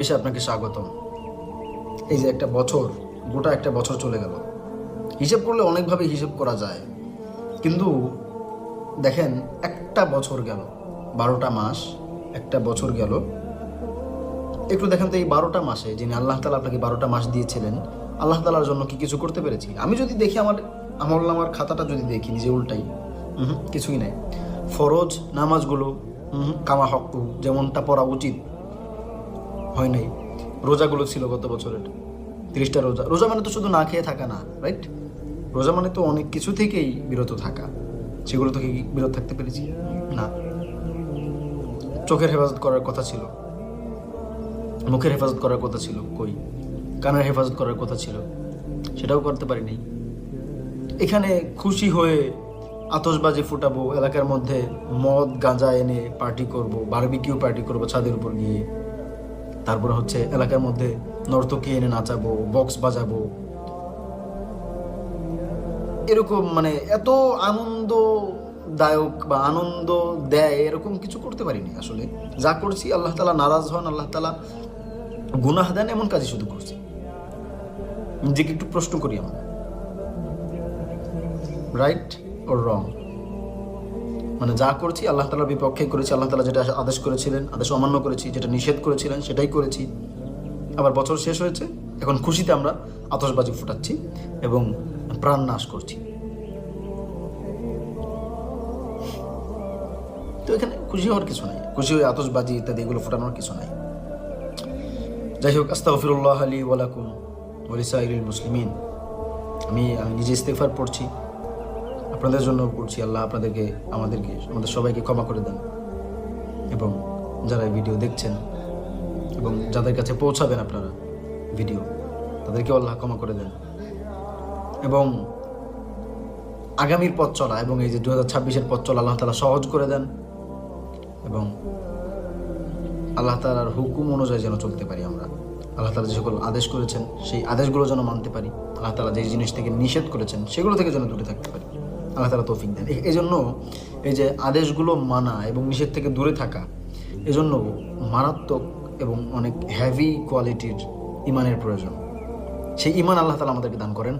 এসে আপনাকে স্বাগতম। এই যে একটা বছর, গোটা একটা বছর চলে গেল। হিসেব করলে অনেকভাবে হিসেব করা যায়, কিন্তু দেখেন একটা বছর গেল, 12টা মাস, একটা বছর গেল। একটু দেখেন তো এই 12টা মাসে যিনি আল্লাহ তালা আপনাকে 12টা মাস দিয়েছিলেন, আল্লাহ তালার জন্য কি কিছু করতে পেরেছি? আমি যদি দেখি আমার আমলনামার খাতাটা যদি দেখি নিজে উল্টাই, কিছুই নাই। ফরজ নামাজগুলো কামা হক্কু যেমনটা পড়া উচিত হয় নাই। রোজাগুলো ছিল গত বছরের 30টা রোজা। রোজা মানে তো শুধু না খেয়ে থাকা না, রাইট? রোজা মানে তো অনেক কিছু থেকেই বিরত থাকা। সেগুলো থেকে কি বিরত থাকতে পেরেছি? না। চোখের হেফাজত করার কথা ছিল, মুখের হেফাজত করার কথা ছিল, কই? কানের হেফাজত করার কথা ছিল, সেটাও করতে পারিনি। এখানে খুশি হয়ে আতশবাজি ফুটাবো, এলাকার মধ্যে মদ গাঁজা এনে পার্টি করব, বারবিকিউ পার্টি করব ছাদের উপর গিয়ে, তারপরে হচ্ছে এলাকার মধ্যে নর্তকী এনে নাচাবো, বক্স বাজাবো, এরকম মানে এত আনন্দদায়ক বা আনন্দ দেয় এরকম কিছু করতে পারিনি আসলে। যা করছি আল্লাহ তালা নারাজ হন, আল্লাহ তালা গুনাহ দেন, এমন কাজই শুধু করছি। নিজেকে একটু প্রশ্ন করি আমরা, রাইট ওর রং? মানে যা করছি আল্লাহ তালার বিপক্ষে করেছি। আল্লাহ তালা যেটা আদেশ করেছিলেন আদেশ অমান্য করেছি, যেটা নিষেধ করেছিলেন সেটাই করেছি। আবার বছর শেষ হয়েছে, এখন খুশিতে আমরা আতশবাজি ফুটাচ্ছি এবং প্রাণ নাশ করছি। তো এখানে খুশি হওয়ার কিছু নাই, খুশি হয়ে আতশবাজি ইত্যাদি এগুলো ফোটানোর কিছু নাই। যাই হোক, আস্তাগফিরুল্লাহ লি ওয়া লাকুম ওয়া লিসাইরিল মুসলিমিন। আমি নিজে ইস্তেগফার পড়ছি, আপনাদের জন্য পড়ছি। আল্লাহ আপনাদেরকে, আমাদের সবাইকে ক্ষমা করে দেন, এবং যারা এই ভিডিও দেখছেন এবং যাদের কাছে পৌঁছাবেন আপনারা ভিডিও, তাদেরকেও আল্লাহ ক্ষমা করে দেন, এবং আগামীর পথ চলা এবং এই যে 2026-এর পথ চলা আল্লাহ তাআলা সহজ করে দেন, এবং আল্লাহ তাআলার হুকুম অনুযায়ী যেন চলতে পারি আমরা। আল্লাহ তাআলা যে সকল আদেশ করেছেন সেই আদেশগুলো যেন মানতে পারি। আল্লাহ তাআলা যে জিনিস থেকে নিষেধ করেছেন সেগুলো থেকে যেন দূরে থাকতে পারি। আল্লাহ তাআলা তৌফিক দেন। এই জন্য এই যে আদেশগুলো মানা এবং নিষেধ থেকে দূরে থাকা, এজন্য মারাত্মক এবং অনেক হেভি কোয়ালিটির ইমানের প্রয়োজন। সেই ইমান আল্লাহ তাআলা আমাদেরকে দান করেন।